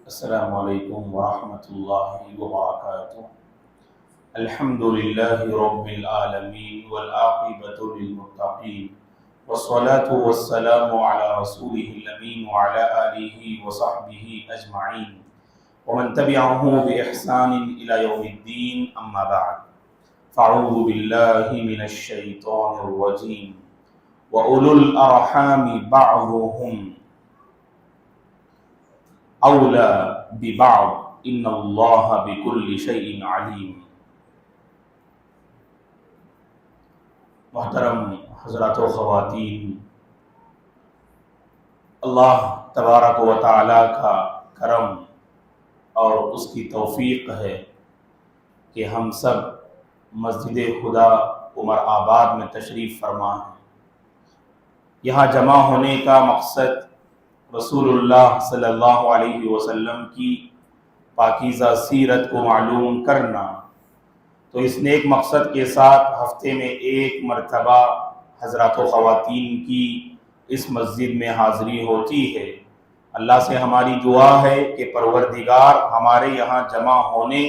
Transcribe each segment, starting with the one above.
السلام علیکم ورحمۃ اللہ وبرکاتہ۔ الحمد للہ رب العالمین والعاقبۃ للمتقین والصلاة والسلام علی رسولہ الامین وعلی آلہ وصحبہ اجمعین ومن تبعہ بإحسان الی یوم الدین، اما بعد فاعوذ باللہ من الشیطان الرجیم وَأُولُو الْأَرْحَامِ بَعْضُهُمْ أَوْلَى بِبَعْضٍ إِنَّ اللَّهَ بِكُلِّ شَيْءٍ عَلِيمٌ۔ محترم حضرات و خواتین، اللہ تبارک و تعالیٰ کا کرم اور اس کی توفیق ہے کہ ہم سب مسجد خدا عمر آباد میں تشریف فرما ہیں۔ یہاں جمع ہونے کا مقصد رسول اللہ صلی اللہ علیہ وسلم کی پاکیزہ سیرت کو معلوم کرنا، تو اس نیک مقصد کے ساتھ ہفتے میں ایک مرتبہ حضرات و خواتین کی اس مسجد میں حاضری ہوتی ہے۔ اللہ سے ہماری دعا ہے کہ پروردگار ہمارے یہاں جمع ہونے،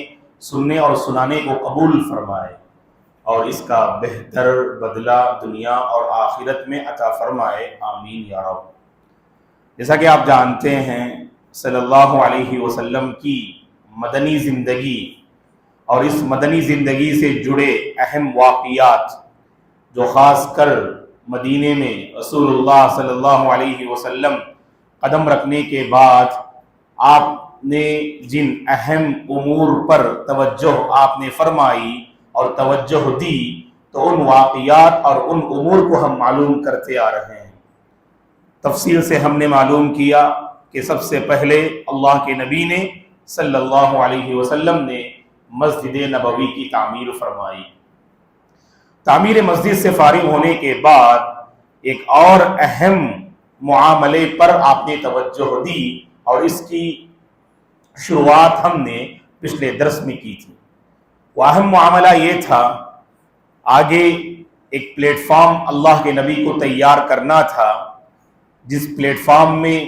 سننے اور سنانے کو قبول فرمائے اور اس کا بہتر بدلہ دنیا اور آخرت میں عطا فرمائے، آمین یا رب۔ جیسا کہ آپ جانتے ہیں، صلی اللہ علیہ وسلم کی مدنی زندگی اور اس مدنی زندگی سے جڑے اہم واقعات جو خاص کر مدینے میں رسول اللہ صلی اللہ علیہ وسلم قدم رکھنے کے بعد آپ نے جن اہم امور پر توجہ آپ نے فرمائی اور توجہ دی، تو ان واقعات اور ان امور کو ہم معلوم کرتے آ رہے ہیں۔ تفصیل سے ہم نے معلوم کیا کہ سب سے پہلے اللہ کے نبی نے صلی اللہ علیہ وسلم نے مسجد نبوی کی تعمیر فرمائی۔ تعمیر مسجد سے فارغ ہونے کے بعد ایک اور اہم معاملے پر آپ نے توجہ دی اور اس کی شروعات ہم نے پچھلے درس میں کی تھی۔ وہ اہم معاملہ یہ تھا، آگے ایک پلیٹ فارم اللہ کے نبی کو تیار کرنا تھا، جس پلیٹ فارم میں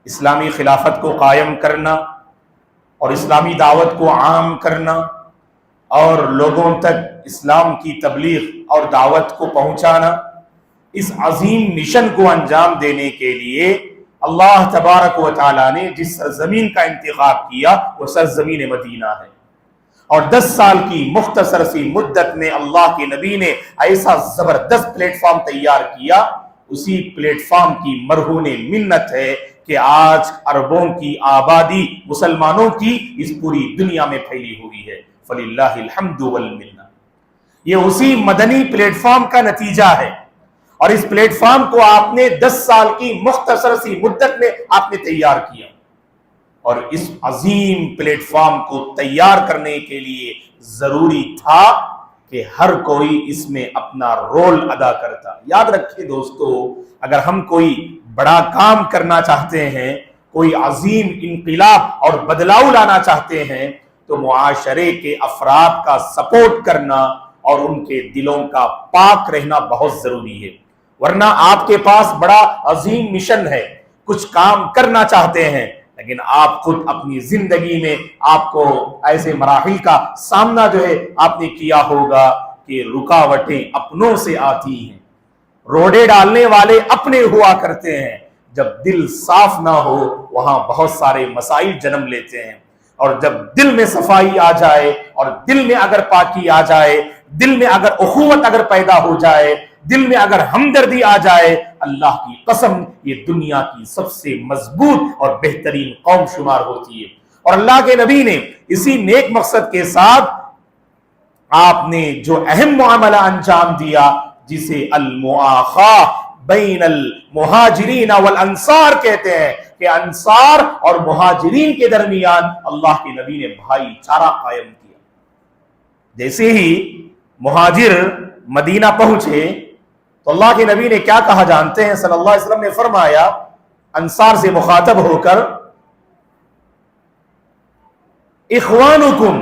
اسلامی خلافت کو قائم کرنا اور اسلامی دعوت کو عام کرنا اور لوگوں تک اسلام کی تبلیغ اور دعوت کو پہنچانا، اس عظیم مشن کو انجام دینے کے لیے اللہ تبارک و تعالیٰ نے جس سرزمین کا انتخاب کیا وہ سرزمین مدینہ ہے، اور 10 سال کی مختصر سی مدت میں اللہ کے نبی نے ایسا زبردست پلیٹ فارم تیار کیا، اسی پلیٹ فارم کی مرہون منت ہے کہ آج عربوں کی آبادی مسلمانوں کی اس پوری دنیا میں پھیلی ہوئی ہے، فللہ الحمد والمنہ۔ یہ اسی مدنی پلیٹ فارم کا نتیجہ ہے، اور اس پلیٹ فارم کو آپ نے 10 سال کی مختصر سی مدت میں آپ نے تیار کیا، اور اس عظیم پلیٹ فارم کو تیار کرنے کے لیے ضروری تھا کہ ہر کوئی اس میں اپنا رول ادا کرتا۔ یاد رکھیں دوستو، اگر ہم کوئی بڑا کام کرنا چاہتے ہیں، کوئی عظیم انقلاب اور بدلاؤ لانا چاہتے ہیں، تو معاشرے کے افراد کا سپورٹ کرنا اور ان کے دلوں کا پاک رہنا بہت ضروری ہے، ورنہ آپ کے پاس بڑا عظیم مشن ہے، کچھ کام کرنا چاہتے ہیں، لیکن آپ خود اپنی زندگی میں آپ کو ایسے مراحل کا سامنا جو ہے آپ نے کیا ہوگا کہ رکاوٹیں اپنوں سے آتی ہیں، روڑے ڈالنے والے اپنے ہوا کرتے ہیں، جب دل صاف نہ ہو وہاں بہت سارے مسائل جنم لیتے ہیں، اور جب دل میں صفائی آ جائے اور دل میں اگر پاکی آ جائے، دل میں اگر اخوت اگر پیدا ہو جائے، دل میں اگر ہمدردی آ جائے، اللہ کی قسم یہ دنیا کی سب سے مضبوط اور بہترین قوم شمار ہوتی ہے۔ اور اللہ کے نبی نے اسی نیک مقصد کے ساتھ آپ نے جو اہم معاملہ انجام دیا، جسے المؤاخاہ بین المہاجرین والانصار کہتے ہیں، کہ انصار اور مہاجرین کے درمیان اللہ کے نبی نے بھائی چارہ قائم کیا۔ جیسے ہی مہاجر مدینہ پہنچے تو اللہ کے نبی نے کیا کہا جانتے ہیں؟ صلی اللہ علیہ وسلم نے فرمایا انصار سے مخاطب ہو کر، اخوانکم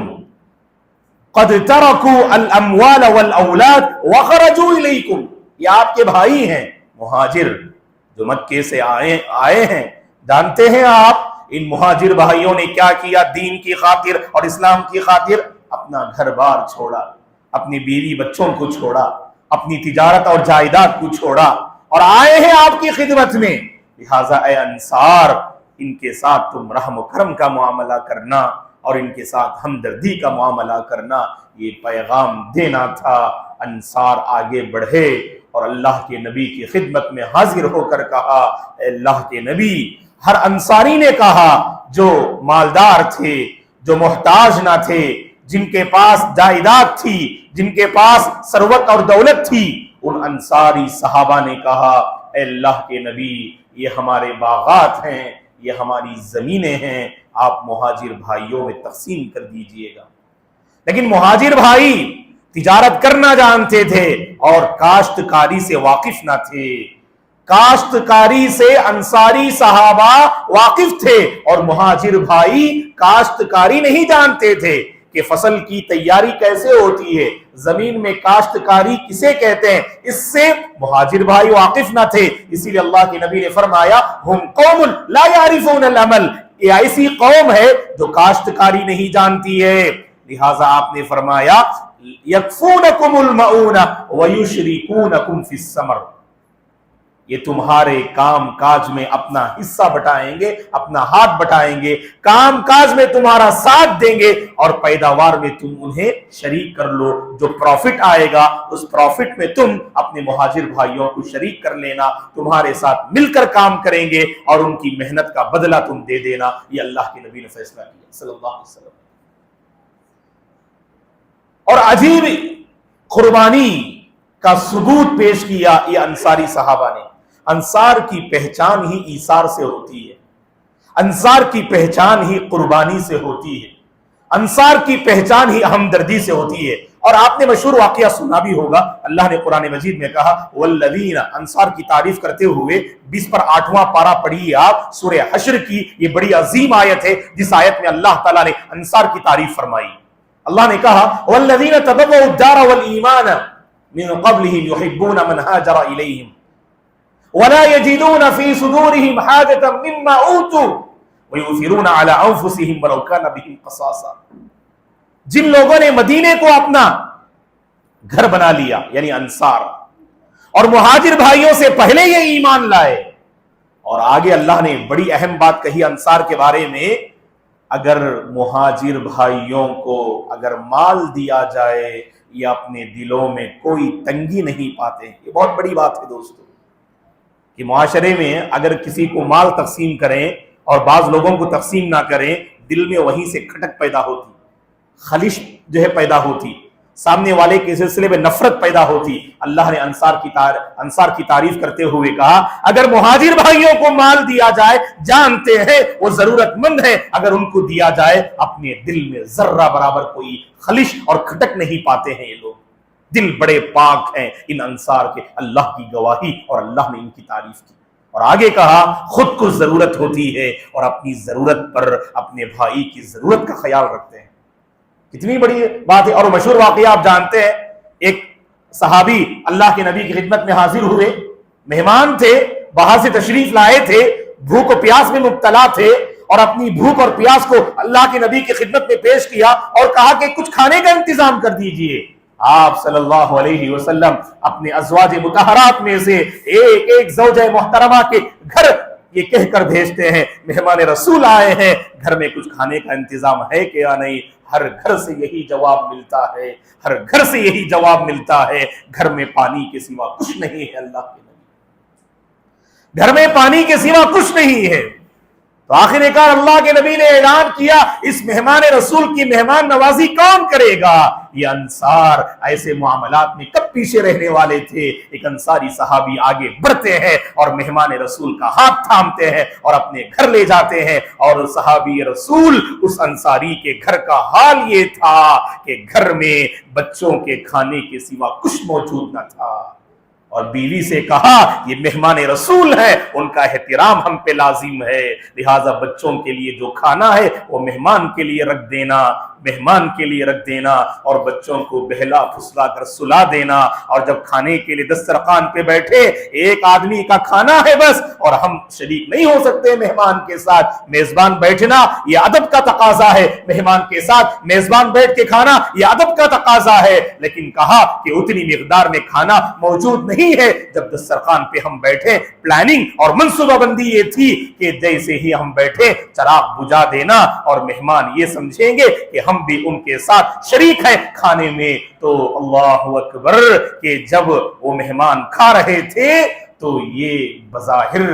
قد ترکوا الاموال والاولاد وخرجوا الیکم، یہ آپ کے بھائی ہیں مہاجر جو مکے سے آئے ہیں، جانتے ہیں آپ ان مہاجر بھائیوں نے کیا کیا دین کی خاطر اور اسلام کی خاطر؟ اپنا گھر بار چھوڑا، اپنی بیوی بچوں کو چھوڑا، اپنی تجارت اور جائیداد کو چھوڑا اور آئے ہیں آپ کی خدمت میں۔ لہٰذا اے انصار، ان کے ساتھ تم رحم و کرم کا معاملہ کرنا اور ان کے ساتھ ہمدردی کا معاملہ کرنا، یہ پیغام دینا تھا۔ انصار آگے بڑھے اور اللہ کے نبی کی خدمت میں حاضر ہو کر کہا، اے اللہ کے نبی، ہر انصاری نے کہا جو مالدار تھے، جو محتاج نہ تھے، جن کے پاس جائیداد تھی، جن کے پاس ثروت اور دولت تھی، ان انصاری صحابہ نے کہا، اے اللہ کے نبی، یہ ہمارے باغات ہیں، یہ ہماری زمینیں ہیں، آپ مہاجر بھائیوں میں تقسیم کر دیجئے گا۔ لیکن مہاجر بھائی تجارت کرنا جانتے تھے اور کاشتکاری سے واقف نہ تھے۔ کاشتکاری سے انصاری صحابہ واقف تھے اور مہاجر بھائی کاشتکاری نہیں جانتے تھے کہ فصل کی تیاری کیسے ہوتی ہے، زمین میں کاشتکاری کسے کہتے ہیں، اس سے مہاجر بھائی واقف نہ تھے۔ اسی لیے اللہ کے نبی نے فرمایا، ہم قوم لا یعرفون العمل، یہ ایسی قوم ہے جو کاشتکاری نہیں جانتی ہے۔ لہٰذا آپ نے فرمایا، یکفونکم المعون ویشرکونکم فی الثمر، یہ تمہارے کام کاج میں اپنا حصہ بٹائیں گے، اپنا ہاتھ بٹائیں گے، کام کاج میں تمہارا ساتھ دیں گے اور پیداوار میں تم انہیں شریک کر لو۔ جو پروفٹ آئے گا اس پروفٹ میں تم اپنے مہاجر بھائیوں کو شریک کر لینا، تمہارے ساتھ مل کر کام کریں گے اور ان کی محنت کا بدلہ تم دے دینا۔ یہ اللہ کے نبی نے فیصلہ کیا صلی اللہ علیہ وسلم۔ اور عجیب قربانی کا ثبوت پیش کیا یہ انصاری صحابہ نے۔ انصار کی پہچان ہی ایثار سے ہوتی ہے، انصار کی پہچان ہی قربانی سے ہوتی ہے، انصار کی پہچان ہی ہمدردی سے ہوتی ہے۔ اور آپ نے مشہور واقعہ سنا بھی ہوگا، اللہ نے قرآن مجید میں کہا والذین، انصار کی تعریف کرتے ہوئے 20 پر 8واں پارہ پڑھیے آپ، سورہ حشر کی یہ بڑی عظیم آیت ہے جس آیت میں اللہ تعالیٰ نے انصار کی تعریف فرمائی۔ اللہ نے کہا والذین تبوؤا الدار والایمان من قبلهم يحبون من هاجر الیہم ولا يجدون في صدورهم حاجة مما اوتوا ويؤثرون على انفسهم ولو كان بهم خصاصة، جن لوگوں نے مدینے کو اپنا گھر بنا لیا یعنی انصار، اور مہاجر بھائیوں سے پہلے یہ ایمان لائے۔ اور آگے اللہ نے بڑی اہم بات کہی انصار کے بارے میں، اگر مہاجر بھائیوں کو اگر مال دیا جائے یا اپنے دلوں میں کوئی تنگی نہیں پاتے۔ یہ بہت بڑی بات ہے دوستو کہ معاشرے میں اگر کسی کو مال تقسیم کریں اور بعض لوگوں کو تقسیم نہ کریں، دل میں وہیں سے کھٹک پیدا ہوتی، خلش جو ہے پیدا ہوتی، سامنے والے کے سلسلے میں نفرت پیدا ہوتی۔ اللہ نے انصار کی تعریف کرتے ہوئے کہا اگر مہاجر بھائیوں کو مال دیا جائے، جانتے ہیں وہ ضرورت مند ہے، اگر ان کو دیا جائے اپنے دل میں ذرہ برابر کوئی خلش اور کھٹک نہیں پاتے ہیں۔ یہ لوگ دل بڑے پاک ہیں ان انصار کے، اللہ کی گواہی، اور اللہ نے ان کی تعریف کی۔ اور آگے کہا خود کو ضرورت ہوتی ہے اور اپنی ضرورت پر اپنے بھائی کی ضرورت کا خیال رکھتے ہیں۔ کتنی بڑی بات ہے۔ اور مشہور واقعہ آپ جانتے ہیں، ایک صحابی اللہ کے نبی کی خدمت میں حاضر ہوئے، مہمان تھے، باہر سے تشریف لائے تھے، بھوک و پیاس میں مبتلا تھے، اور اپنی بھوک اور پیاس کو اللہ کے نبی کی خدمت میں پیش کیا اور کہا کہ کچھ کھانے کا انتظام کر دیجئے۔ آپ صلی اللہ علیہ وسلم اپنے ازواج مطہرات میں سے ایک ایک زوجہ محترمہ کے گھر یہ کہہ کر بھیجتے ہیں مہمان رسول آئے ہیں، گھر میں کچھ کھانے کا انتظام ہے کہ یا نہیں؟ ہر گھر سے یہی جواب ملتا ہے، ہر گھر سے یہی جواب ملتا ہے، گھر میں پانی کے سوا کچھ نہیں ہے۔ اللہ کے نبی، گھر میں پانی کے سوا کچھ نہیں ہے۔ تو آخر کار اللہ کے نبی نے اعلان کیا اس مہمان رسول کی مہمان نوازی کون کرے گا؟ یہ انصار ایسے معاملات میں کب پیچھے رہنے والے تھے؟ ایک انصاری صحابی آگے بڑھتے ہیں اور مہمان رسول کا ہاتھ تھامتے ہیں اور اپنے گھر لے جاتے ہیں، اور صحابی رسول اس انصاری کے گھر کا حال یہ تھا کہ گھر میں بچوں کے کھانے کے سوا کچھ موجود نہ تھا، اور بیوی سے کہا یہ مہمان رسول ہے، ان کا احترام ہم پہ لازم ہے، لہٰذا بچوں کے لیے جو کھانا ہے وہ مہمان کے لیے رکھ دینا۔ مہمان کے لیے رکھ دینا اور بچوں کو بہلا پھسلا کر سلا دینا، اور جب کھانے کے لیے دسترخوان پہ بیٹھے ایک آدمی کا کھانا ہے بس اور ہم شریک نہیں ہو سکتے مہمان کے ساتھ، میزبان بیٹھنا یہ ادب کا تقاضا ہے، مہمان کے ساتھ میزبان بیٹھ کے کھانا یہ ادب کا تقاضا ہے، لیکن کہا کہ اتنی مقدار میں کھانا موجود نہیں ہے۔ جب دسترخوان پہ ہم بیٹھے پلاننگ اور منصوبہ بندی یہ تھی کہ جیسے ہی ہم بیٹھے چراغ بجھا دینا اور مہمان یہ سمجھیں گے کہ ہم بھی ان کے ساتھ شریک ہیں کھانے میں۔ تو اللہ اکبر کہ جب وہ مہمان کھا رہے تھے تو یہ بظاہر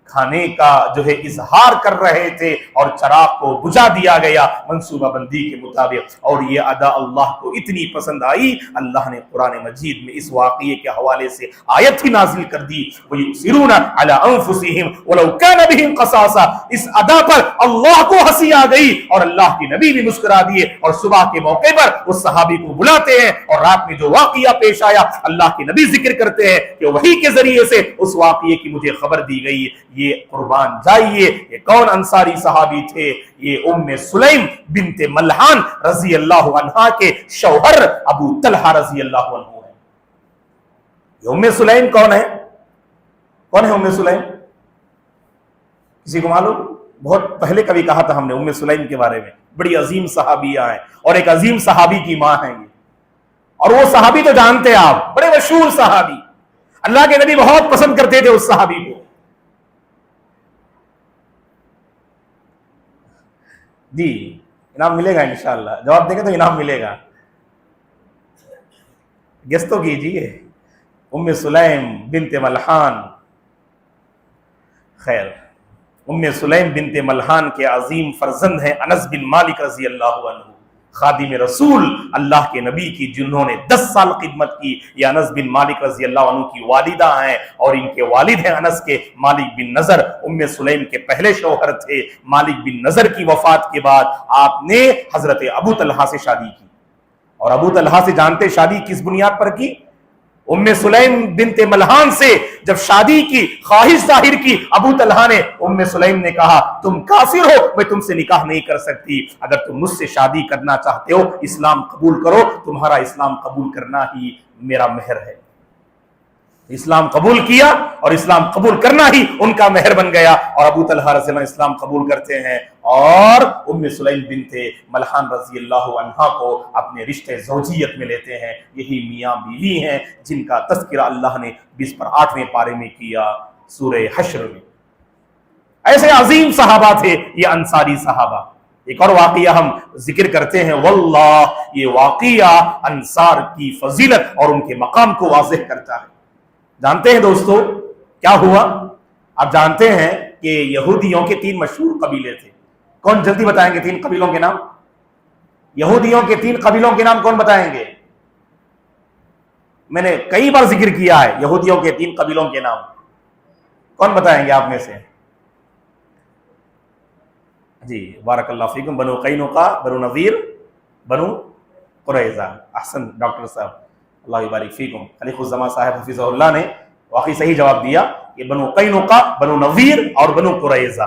کھانے کا جو ہے اظہار کر رہے تھے اور چراغ کو بجھا دیا گیا منصوبہ بندی کے مطابق، اور یہ ادا اللہ کو اتنی پسند آئی، اللہ نے قرآن مجید میں اس واقعے کے حوالے سے آیت ہی نازل کر دی، وَيُؤْثِرُونَ عَلَىٰ أَنفُسِهِمْ وَلَوْ كَانَ بِهِمْ خَصَاصَةٌ۔ اس ادا پر اللہ کو ہنسی آ گئی اور اللہ کے نبی بھی مسکرا دیے، اور صبح کے موقع پر اس صحابی کو بلاتے ہیں اور رات میں جو واقعہ پیش آیا اللہ کے نبی ذکر کرتے ہیں کہ وحی کے ذریعے سے اس واقعے کی مجھے خبر دی گئی۔ یہ قربان جائیے یہ کون انصاری صحابی تھے؟ یہ ام سلیم بنت ملحان رضی اللہ عنہا کے شوہر ابو طلحہ رضی اللہ عنہ ہے۔ یہ ام سلیم کون ہے؟ کون ہے ام سلیم؟ کسی کو معلوم؟ بہت پہلے کبھی کہا تھا ہم نے ام سلیم کے بارے میں، بڑی عظیم صحابیہ ہیں اور ایک عظیم صحابی کی ماں ہیں یہ، اور وہ صحابی تو جانتے ہیں آپ، بڑے مشہور صحابی، اللہ کے نبی بہت پسند کرتے تھے اس صحابی کو۔ جی انعام ملے گا انشاءاللہ، جواب دیں گے تو انعام ملے گا، گیس تو کیجیے۔ ام سلیم بنت ملحان، خیر ام سلیم بنت ملحان کے عظیم فرزند ہیں انس بن مالک رضی اللہ عنہ، خادم رسول اللہ کے نبی کی، جنہوں نے 10 سال خدمت کی۔ یہ انس بن مالک رضی اللہ عنہ کی والدہ ہیں اور ان کے والد ہیں انس کے مالک بن نضر، ام سلیم کے پہلے شوہر تھے۔ مالک بن نضر کی وفات کے بعد آپ نے حضرت ابو طلحہ سے شادی کی، اور ابو طلحہ سے جانتے شادی کس بنیاد پر کی؟ ام سلیم بنت ملحان سے جب شادی کی خواہش ظاہر کی ابو طلحہ نے، ام سلیم نے کہا تم کافر ہو، میں تم سے نکاح نہیں کر سکتی، اگر تم مجھ سے شادی کرنا چاہتے ہو اسلام قبول کرو، تمہارا اسلام قبول کرنا ہی میرا مہر ہے۔ اسلام قبول کیا اور اسلام قبول کرنا ہی ان کا مہر بن گیا، اور ابو طلحہ رضی اللہ عنہ اسلام قبول کرتے ہیں اور ام سلیم بنت ملحان رضی اللہ عنہا کو اپنے رشتے زوجیت میں لیتے ہیں۔ یہی میاں بیوی ہیں جن کا تذکرہ اللہ نے 28ویں پارے میں کیا سورہ حشر میں۔ ایسے عظیم صحابہ تھے یہ انصاری صحابہ۔ ایک اور واقعہ ہم ذکر کرتے ہیں، واللہ یہ واقعہ انصار کی فضیلت اور ان کے مقام کو واضح کرتا ہے۔ جانتے ہیں دوستو کیا ہوا؟ آپ جانتے ہیں کہ یہودیوں کے 3 مشہور قبیلے تھے، کون جلدی بتائیں گے 3 قبیلوں کے نام؟ یہودیوں کے 3 قبیلوں کے نام کون بتائیں گے؟ میں نے کئی بار ذکر کیا ہے یہودیوں کے 3 قبیلوں کے نام، کون بتائیں گے آپ میں سے؟ جی بارک اللہ فیکم، بنو قینقاع، بنو نذیر، بنو قریظہ۔ احسن ڈاکٹر صاحب، اللہ یبارک فیکم۔ خلیق الزمان صاحب حفظہ اللہ نے واقعی صحیح جواب دیا کہ بنو قینقاع، بنو نذیر اور بنو قریظہ۔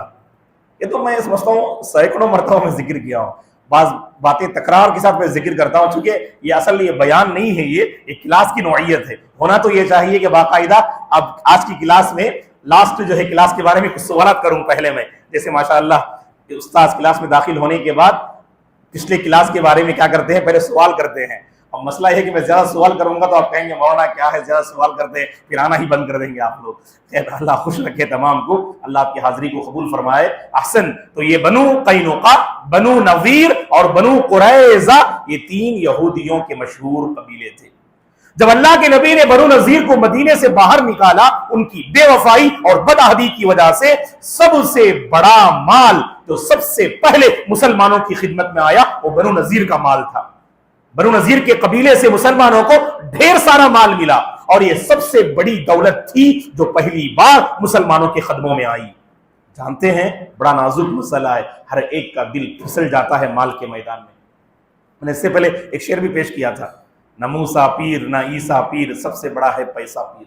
یہ تو میں سمجھتا ہوں سینکڑوں مرتبہ میں ذکر کیا ہوں، بعض باتیں تکرار کے ساتھ میں ذکر کرتا ہوں، چونکہ یہ اصل یہ بیان نہیں ہے، یہ ایک کلاس کی نوعیت ہے۔ ہونا تو یہ چاہیے کہ باقاعدہ اب آج کی کلاس میں لاسٹ جو ہے کلاس کے بارے میں کچھ سوالات کروں پہلے میں، جیسے ماشاءاللہ استاد کلاس میں داخل ہونے کے بعد پچھلے کلاس کے بارے میں کیا کرتے ہیں، پہلے سوال کرتے ہیں۔ اب مسئلہ یہ ہے کہ میں زیادہ سوال کروں گا تو آپ کہیں گے مولانا کیا ہے زیادہ سوال کرتے ہیں، پھر آنا ہی بند کر دیں گے آپ لوگ۔ خیر اللہ خوش رکھے تمام کو، اللہ آپ کی حاضری کو قبول فرمائے۔ احسن، تو یہ بنو قینقاع، بنو نذیر اور بنو قریظہ یہ 3 یہودیوں کے مشہور قبیلے تھے۔ جب اللہ کے نبی نے بنو نذیر کو مدینے سے باہر نکالا ان کی بے وفائی اور بدعہدی کی وجہ سے، سب سے بڑا مال جو سب سے پہلے مسلمانوں کی خدمت میں آیا وہ بنو نذیر کا مال تھا۔ بنو نذیر کے قبیلے سے مسلمانوں کو ڈھیر سارا مال ملا، اور یہ سب سے بڑی دولت تھی جو پہلی بار مسلمانوں کے قدموں میں آئی۔ جانتے ہیں بڑا نازک مسئلہ ہے، ہر ایک کا دل پھسل جاتا ہے مال کے میدان میں۔ میں نے اس سے پہلے ایک شعر بھی پیش کیا تھا، نہ موسیٰ پیر نہ عیسیٰ پیر، سب سے بڑا ہے پیسہ پیر۔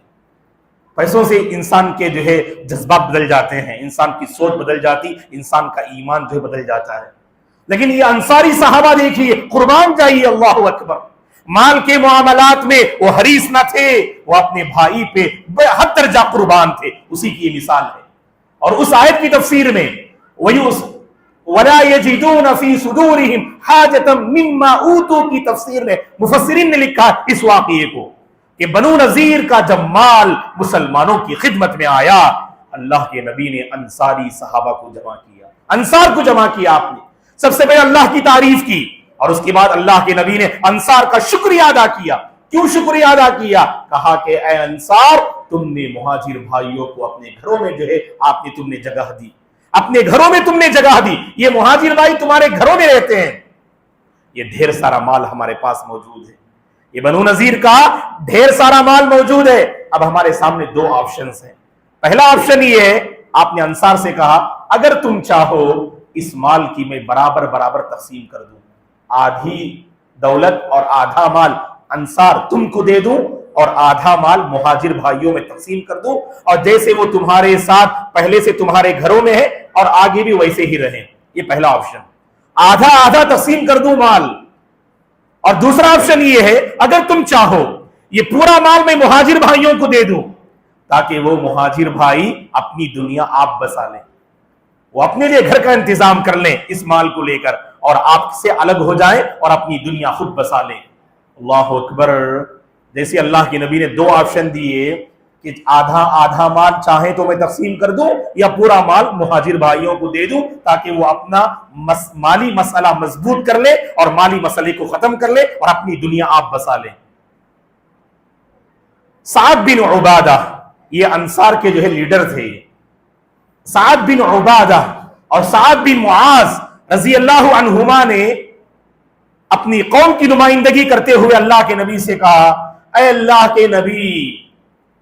پیسوں سے انسان کے جو ہے جذبات بدل جاتے ہیں، انسان کی سوچ بدل جاتی، انسان کا ایمان جو ہے بدل جاتا ہے۔ لیکن یہ انصاری صحابہ دیکھیے قربان جائیے، اللہ اکبر، مال کے معاملات میں وہ حریص نہ تھے، وہ اپنے بھائی پہ بے حد درجہ قربان تھے. اسی کی یہ مثال ہے. اور اس آیت کی تفسیر میں وَلَا يَجِدُونَ فِي صُدُورِهِمْ حَاجَةً مِّمَّا أُوتُوا کی تفسیر میں مفسرین نے لکھا اس واقعے کو کہ بنو نذیر کا جب مال مسلمانوں کی خدمت میں آیا، اللہ کے نبی نے انصاری صحابہ کو جمع کیا، انصار کو جمع کیا. آپ نے سب سے پہلے اللہ کی تعریف کی اور اس کے بعد اللہ کے نبی نے انصار کا شکریہ ادا کیا. کیوں شکریہ ادا کیا؟ کہا کہ اے انصار، تم نے مہاجر بھائیوں کو اپنے گھروں میں جو ہے آپ نے تم نے جگہ دی، اپنے گھروں میں تم نے جگہ دی. یہ مہاجر بھائی تمہارے گھروں میں رہتے ہیں. یہ ڈھیر سارا مال ہمارے پاس موجود ہے، یہ بنو نذیر کا ڈھیر سارا مال موجود ہے. اب ہمارے سامنے دو آپشنز ہیں. پہلا آپشن یہ ہے، آپ نے انصار سے کہا اگر تم چاہو اس مال کی میں برابر برابر تقسیم کر دوں، آدھی دولت اور آدھا مال انصار تم کو دے دوں اور آدھا مال مہاجر بھائیوں میں تقسیم کر دوں، اور جیسے وہ تمہارے ساتھ پہلے سے تمہارے گھروں میں ہے اور آگے بھی ویسے ہی رہیں. یہ پہلا آپشن، آدھا آدھا تقسیم کر دوں مال. اور دوسرا آپشن یہ ہے اگر تم چاہو یہ پورا مال میں مہاجر بھائیوں کو دے دوں تاکہ وہ مہاجر بھائی اپنی دنیا آپ بسا لیں، وہ اپنے لیے گھر کا انتظام کر لیں اس مال کو لے کر اور آپ سے الگ ہو جائیں اور اپنی دنیا خود بسا لیں. اللہ اکبر. جیسے اللہ کے نبی نے دو آپشن دیے کہ آدھا آدھا مال چاہیں تو میں تقسیم کر دوں یا پورا مال مہاجر بھائیوں کو دے دوں تاکہ وہ اپنا مالی مسئلہ مضبوط کر لے اور مالی مسئلے کو ختم کر لے اور اپنی دنیا آپ بسا لیں. سعد بن عبادہ یہ انصار کے جو ہے لیڈر تھے. سعد بن عبادہ اور سعد بن معاذ رضی اللہ عنہما نے اپنی قوم کی نمائندگی کرتے ہوئے اللہ کے نبی سے کہا اے اللہ کے نبی،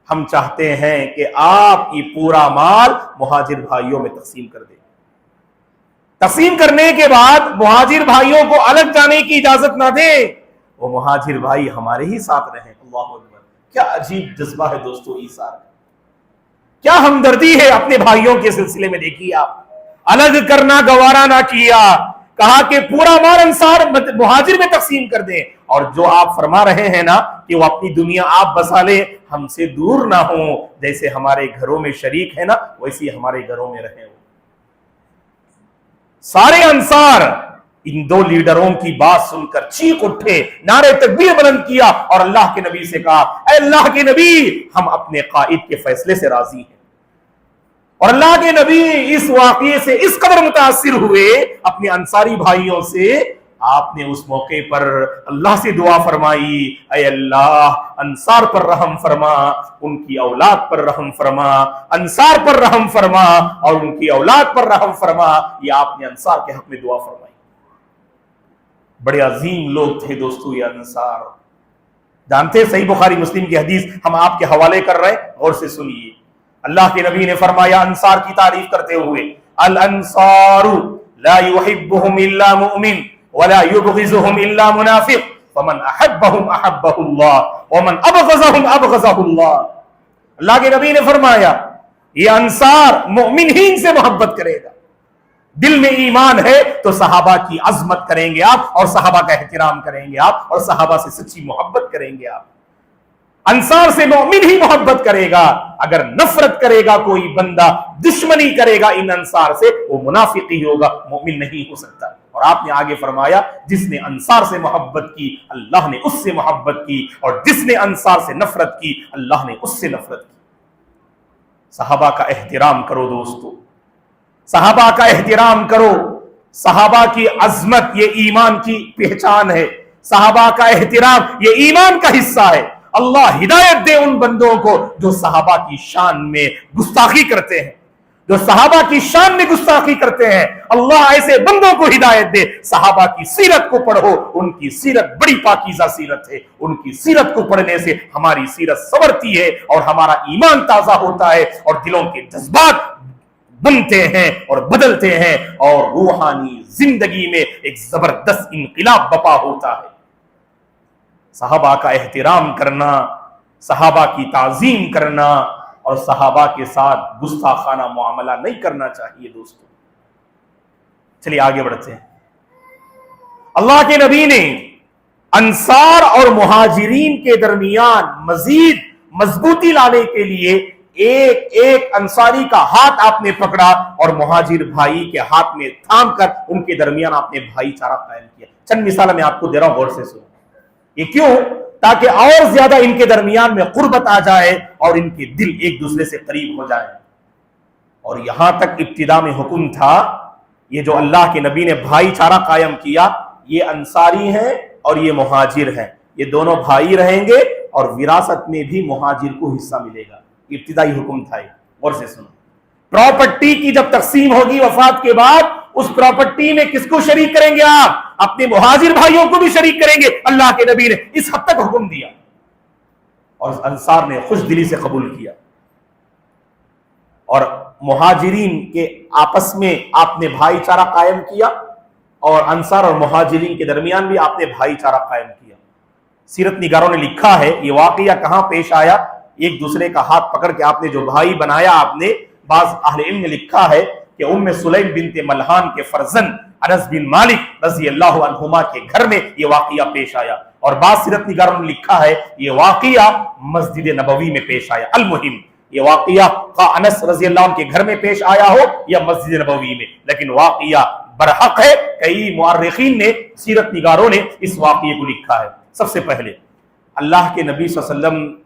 ہم چاہتے ہیں کہ آپ یہ پورا مال مہاجر بھائیوں میں تقسیم کر دیں. تقسیم کرنے کے بعد مہاجر بھائیوں کو الگ جانے کی اجازت نہ دیں، وہ مہاجر بھائی ہمارے ہی ساتھ رہیں. اللہ اکبر. کیا عجیب جذبہ ہے دوستو ایثار کا، کیا ہمدردی ہے اپنے بھائیوں کے سلسلے میں. دیکھیے آپ، الگ کرنا گوارا نہ کیا، کہا کہ پورا مال انصار مہاجر میں تقسیم کر دیں، اور جو آپ فرما رہے ہیں نا کہ وہ اپنی دنیا آپ بسا لیں، ہم سے دور نہ ہوں، جیسے ہمارے گھروں میں شریک ہے نا ویسے ہمارے گھروں میں رہیں. سارے انصار ان دو لیڈروں کی بات سن کر چیخ اٹھے، نعرے تکبیر بلند کیا اور اللہ کے نبی سے کہا اے اللہ کے نبی، ہم اپنے قائد کے فیصلے سے راضی ہیں. اور اللہ کے نبی اس واقعے سے اس قدر متاثر ہوئے اپنے انصاری بھائیوں سے، آپ نے اس موقع پر اللہ سے دعا فرمائی اے اللہ انصار پر رحم فرما، ان کی اولاد پر رحم فرما، انصار پر رحم فرما اور ان کی اولاد پر رحم فرما. یہ آپ نے انصار کے حق میں دعا فرمائی. بڑے عظیم لوگ تھے دوستو یہ انصار. جانتے صحیح بخاری مسلم کی حدیث ہم آپ کے حوالے کر رہے ہیں، غور سے سنیے. اللہ کے نبی نے فرمایا انصار کی تعریف کرتے ہوئے الانصار لا يحبهم الا مؤمن ولا يبغضهم الا منافق فمن احبهم احبه الله ومن ابغضهم ابغضه الله. اللہ کے نبی نے فرمایا یہ انصار مومن ہی ان سے محبت کرے گا. دل میں ایمان ہے تو صحابہ کی عظمت کریں گے آپ اور صحابہ کا احترام کریں گے آپ اور صحابہ سے سچی محبت کریں گے آپ. انصار سے مومن ہی محبت کرے گا. اگر نفرت کرے گا کوئی بندہ، دشمنی کرے گا ان انصار سے، وہ منافق ہی ہوگا، مومن نہیں ہو سکتا. اور آپ نے آگے فرمایا جس نے انصار سے محبت کی اللہ نے اس سے محبت کی، اور جس نے انصار سے نفرت کی اللہ نے اس سے نفرت کی. صحابہ کا احترام کرو دوستو، صحابہ کا احترام کرو. صحابہ کی عظمت یہ ایمان کی پہچان ہے، صحابہ کا احترام یہ ایمان کا حصہ ہے. اللہ ہدایت دے ان بندوں کو جو صحابہ کی شان میں گستاخی کرتے ہیں، جو صحابہ کی شان میں گستاخی کرتے ہیں. اللہ ایسے بندوں کو ہدایت دے. صحابہ کی سیرت کو پڑھو، ان کی سیرت بڑی پاکیزہ سیرت ہے. ان کی سیرت کو پڑھنے سے ہماری سیرت سنورتی ہے اور ہمارا ایمان تازہ ہوتا ہے اور دلوں کے جذبات بنتے ہیں اور بدلتے ہیں اور روحانی زندگی میں ایک زبردست انقلاب بپا ہوتا ہے. صحابہ کا احترام کرنا، صحابہ کی تعظیم کرنا اور صحابہ کے ساتھ گستاخانہ معاملہ نہیں کرنا چاہیے دوستو. چلیے آگے بڑھتے ہیں. اللہ کے نبی نے انصار اور مہاجرین کے درمیان مزید مضبوطی لانے کے لیے ایک ایک انصاری کا ہاتھ آپ نے پکڑا اور مہاجر بھائی کے ہاتھ میں تھام کر ان کے درمیان آپ نے بھائی چارہ قائم کیا. چند مثال میں آپ کو دے رہا ہوں، غور سے سنو. یہ کیوں؟ تاکہ اور زیادہ ان کے درمیان میں قربت آ جائے اور ان کے دل ایک دوسرے سے قریب ہو جائے. اور یہاں تک ابتدا میں حکم تھا، یہ جو اللہ کے نبی نے بھائی چارہ قائم کیا، یہ انصاری ہیں اور یہ مہاجر ہیں، یہ دونوں بھائی رہیں گے اور وراثت میں بھی مہاجر کو حصہ ملے گا. ابتدائی حکم تھا. غور سے سنو. پراپرٹی کی جب تقسیم ہوگی وفات کے بعد، اس پراپرٹی میں کس کو شریک کریں گے؟ آپ اپنے مہاجر بھائیوں کو بھی شریک کریں گے. اللہ کے نبی نے اس حد تک حکم دیا اور انصار نے خوش دلی سے قبول کیا. اور مہاجرین کے آپس میں آپ نے بھائی چارہ قائم کیا اور انصار اور مہاجرین کے درمیان بھی آپ نے بھائی چارہ قائم کیا. سیرت نگاروں نے لکھا ہے یہ واقعہ کہاں پیش آیا. ایک دوسرے کا ہاتھ پکڑ کے آپ نے جو بھائی بنایا، آپ نے، بعض اہل علم نے لکھا ہے کہ ام سلیم بنت ملحان کے فرزند انس بن مالک رضی اللہ عنہما کے گھر میں یہ واقعہ پیش آیا. اور بعض سیرت نگاروں نے لکھا ہے یہ واقعہ مسجد نبوی میں پیش آیا. المہم یہ واقعہ انس رضی اللہ عنہ کے گھر میں پیش آیا ہو یا مسجد نبوی میں، لیکن واقعہ برحق ہے. کئی مورخین نے، سیرت نگاروں نے اس واقعے کو لکھا ہے. سب سے پہلے اللہ کے نبی صلی اللہ علیہ وسلم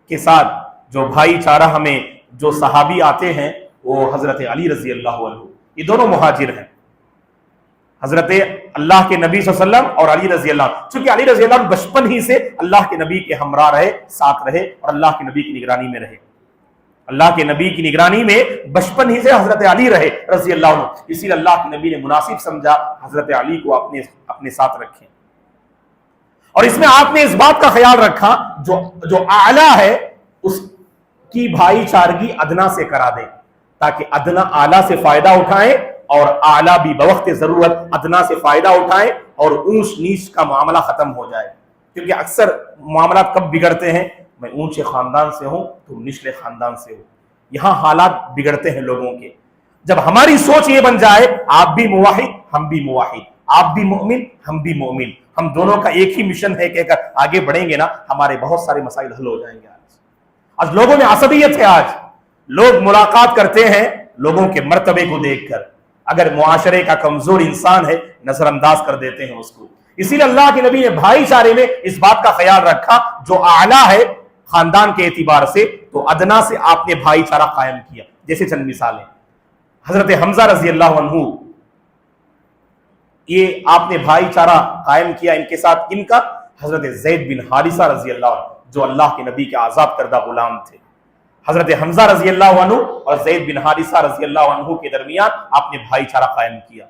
کے ساتھ جو بھائی چارہ ہمیں جو صحابی آتے ہیں وہ حضرت علی رضی اللہ عنہ، یہ دونوں مہاجر ہیں. حضرت اللہ کے نبی صلی اللہ علیہ وسلم اور علی رضی اللہ عنہ، چونکہ علی رضی اللہ عنہ بچپن ہی سے اللہ کے نبی کے ہمراہ رہے، ساتھ رہے اور اللہ کے نبی کی نگرانی میں رہے. اللہ کے نبی کی نگرانی میں بچپن ہی سے حضرت علی رہے رضی اللہ عنہ. اسی لیے اللہ کے نبی نے مناسب سمجھا حضرت علی کو اپنے ساتھ رکھیں. اور اس میں آپ نے اس بات کا خیال رکھا جو اعلیٰ ہے اس کی بھائی چارگی ادنا سے کرا دیں، تاکہ ادنا اعلیٰ سے فائدہ اٹھائیں اور اعلیٰ بھی بوقت ضرورت ادنا سے فائدہ اٹھائیں اور اونچ نیچ کا معاملہ ختم ہو جائے. کیونکہ اکثر معاملات کب بگڑتے ہیں؟ میں اونچے خاندان سے ہوں تم نچلے خاندان سے ہو. یہاں حالات بگڑتے ہیں لوگوں کے. جب ہماری سوچ یہ بن جائے آپ بھی موحد ہم بھی موحد، آپ بھی مؤمن ہم بھی مؤمن، ہم دونوں کا ایک ہی مشن ہے کہہ کر آگے بڑھیں گے نا، ہمارے بہت سارے مسائل حل ہو جائیں گے. آج لوگوں میں عصبیت ہے. آج لوگ ملاقات کرتے ہیں لوگوں کے مرتبے کو دیکھ کر. اگر معاشرے کا کمزور انسان ہے نظر انداز کر دیتے ہیں اس کو. اسی لیے اللہ کے نبی نے بھائی چارے میں اس بات کا خیال رکھا جو اعلیٰ ہے خاندان کے اعتبار سے تو ادنا سے آپ نے بھائی چارہ قائم کیا. جیسے چند مثالیں، حضرت حمزہ رضی اللہ عنہ، یہ آپ نے بھائی چارہ قائم کیا ان کے ساتھ. ان کا حضرت زید بن حارثہ رضی اللہ عنہ جو اللہ کے نبی کے آزاد کردہ غلام تھے. حضرت حمزہ رضی اللہ عنہ اور زید بن حارثہ رضی اللہ عنہ کے درمیان آپ نے بھائی چارہ قائم کیا.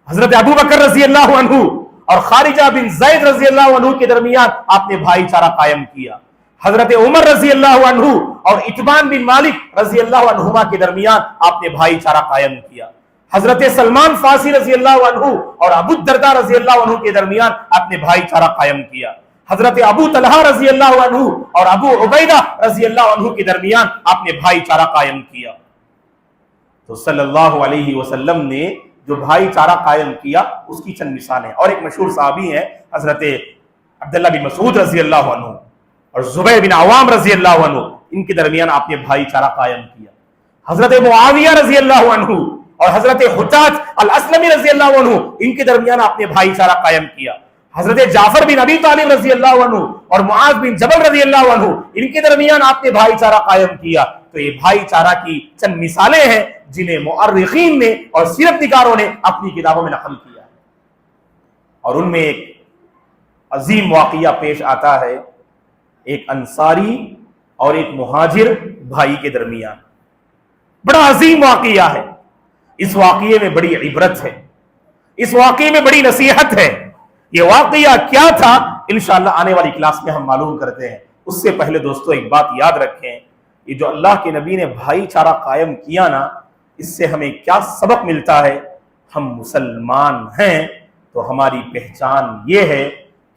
حضرت ابو بکر رضی اللہ عنہ اور خارجہ بن زید رضی اللہ عنہ کے درمیان آپ نے بھائی چارہ قائم کیا. حضرت عمر رضی اللہ عنہ اور اتبان بن مالک رضی اللہ عنہما کے درمیان آپ نے بھائی چارہ قائم کیا. حضرت سلمان فارسی رضی اللہ عنہ اور ابو الدرداء رضی اللہ عنہ کے درمیان آپ نے بھائی چارہ قائم کیا. حضرت ابو طلحہ رضی اللہ عنہ اور ابو عبیدہ رضی اللہ عنہ کے درمیان آپ نے بھائی چارہ قائم کیا. تو صلی اللہ علیہ وسلم نے جو بھائی چارہ قائم کیا اس کی چند مثالیں. اور ایک مشہور صحابی ہیں حضرت عبداللہ بن مسعود رضی اللہ عنہ اور زبیر بن عوام رضی اللہ عنہ، ان کے درمیان آپ نے بھائی چارہ قائم کیا. حضرت معاویہ رضی اللہ عنہ اور حضرت حجاج الاسلمی رضی اللہ عنہ، ان کے درمیان آپ نے بھائی چارہ قائم کیا. حضرت جعفر بن ابی طالب رضی اللہ عنہ اور معاذ بن جبل رضی اللہ عنہ، ان کے درمیان آپ نے بھائی چارہ قائم کیا. تو یہ بھائی چارہ کی چند مثالیں ہیں جنہیں مؤرخین نے اور سیرت نگاروں نے اپنی کتابوں میں نقل کیا. اور ان میں ایک عظیم واقعہ پیش آتا ہے، ایک انصاری اور ایک مہاجر بھائی کے درمیان. بڑا عظیم واقعہ ہے. اس واقعے میں بڑی عبرت ہے، اس واقعے میں بڑی نصیحت ہے. یہ واقعہ کیا تھا انشاءاللہ آنے والی کلاس میں ہم معلوم کرتے ہیں. اس سے پہلے دوستو ایک بات یاد رکھیں، یہ جو اللہ کے نبی نے بھائی چارہ قائم کیا نا، اس سے ہمیں کیا سبق ملتا ہے؟ ہم مسلمان ہیں تو ہماری پہچان یہ ہے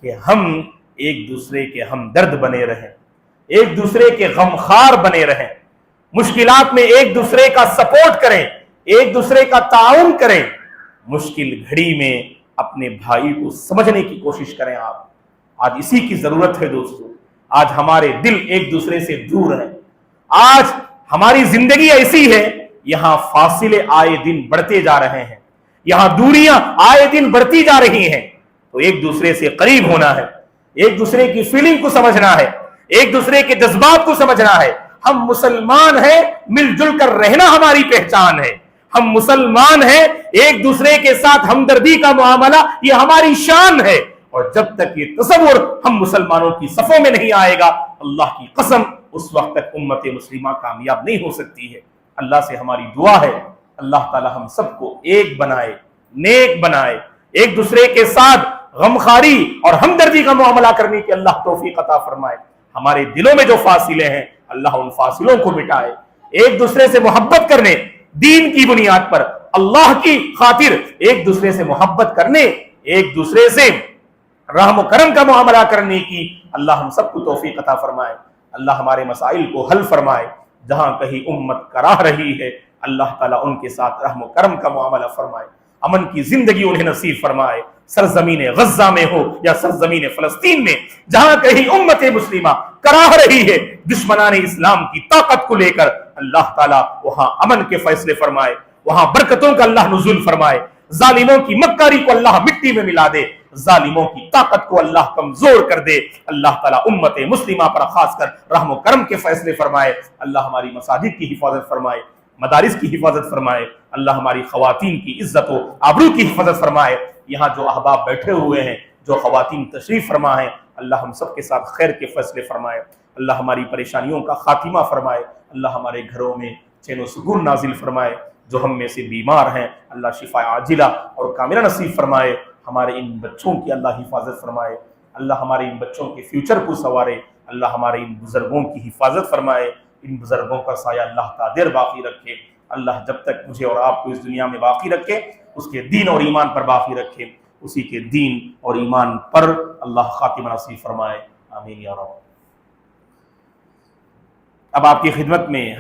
کہ ہم ایک دوسرے کے ہمدرد بنے رہیں، ایک دوسرے کے غمخوار بنے رہیں، مشکلات میں ایک دوسرے کا سپورٹ کریں، ایک دوسرے کا تعاون کریں. مشکل گھڑی میں اپنے بھائی کو سمجھنے کی کوشش کریں آپ. آج اسی کی ضرورت ہے دوستو. آج ہمارے دل ایک دوسرے سے دور ہیں. آج ہماری زندگی ایسی ہے یہاں فاصلے آئے دن بڑھتے جا رہے ہیں, یہاں دوریاں آئے دن بڑھتی جا رہی ہیں. تو ایک دوسرے سے قریب ہونا ہے, ایک دوسرے کی فیلنگ کو سمجھنا ہے, ایک دوسرے کے جذبات کو سمجھنا ہے. ہم مسلمان ہیں, مل جل کر رہنا ہماری پہچان ہے. ہم مسلمان ہیں, ایک دوسرے کے ساتھ ہمدردی کا معاملہ یہ ہماری شان ہے. اور جب تک یہ تصور ہم مسلمانوں کی صفوں میں نہیں آئے گا, اللہ کی قسم اس وقت تک امت مسلمہ کامیاب نہیں ہو سکتی ہے. اللہ سے ہماری دعا ہے اللہ تعالی ہم سب کو ایک بنائے, نیک بنائے, ایک دوسرے کے ساتھ غمخواری اور ہمدردی کا معاملہ کرنے کی اللہ توفیق عطا فرمائے. ہمارے دلوں میں جو فاصلے ہیں اللہ ان فاصلوں کو مٹائے. ایک دوسرے سے محبت کرنے, دین کی بنیاد پر اللہ کی خاطر ایک دوسرے سے محبت کرنے, ایک دوسرے سے رحم و کرم کا معاملہ کرنے کی اللہ ہم سب کو توفیق عطا فرمائے. اللہ ہمارے مسائل کو حل فرمائے. جہاں کہیں امت کراہ رہی ہے اللہ تعالیٰ ان کے ساتھ رحم و کرم کا معاملہ فرمائے, امن کی زندگی انہیں نصیب فرمائے. سرزمین غزہ میں ہو یا سرزمین فلسطین میں, جہاں کہیں امت مسلمہ کراہ رہی ہے دشمنان اسلام کی طاقت کو لے کر, اللہ تعالیٰ وہاں امن کے فیصلے فرمائے, وہاں برکتوں کا اللہ نزول فرمائے. ظالموں کی مکاری کو اللہ مٹی میں ملا دے, ظالموں کی طاقت کو اللہ کمزور کر دے. اللہ تعالیٰ امت مسلمہ پر خاص کر رحم و کرم کے فیصلے فرمائے. اللہ ہماری مساجد کی حفاظت فرمائے, مدارس کی حفاظت فرمائے. اللہ ہماری خواتین کی عزت و آبرو کی حفاظت فرمائے. یہاں جو احباب بیٹھے ہوئے ہیں, جو خواتین تشریف فرما ہیں, اللہ ہم سب کے ساتھ خیر کے فیصلے فرمائے. اللہ ہماری پریشانیوں کا خاتمہ فرمائے. اللہ ہمارے گھروں میں چین و سکون نازل فرمائے. جو ہم میں سے بیمار ہیں اللہ شفا عاجلہ اور کاملہ نصیب فرمائے. ہمارے ان بچوں کی اللہ حفاظت فرمائے. اللہ ہمارے ان بچوں کے فیوچر کو سنوارے. اللہ ہمارے ان بزرگوں کی حفاظت فرمائے. ان بزرگوں کا سایہ اللہ قادر باقی رکھے. اللہ جب تک مجھے اور آپ کو اس دنیا میں باقی رکھے اس کے دین اور ایمان پر باقی رکھے. اسی کے دین اور ایمان پر اللہ خاتمہ نصیب فرمائے. آمین یا رب. اب آپ کی خدمت میں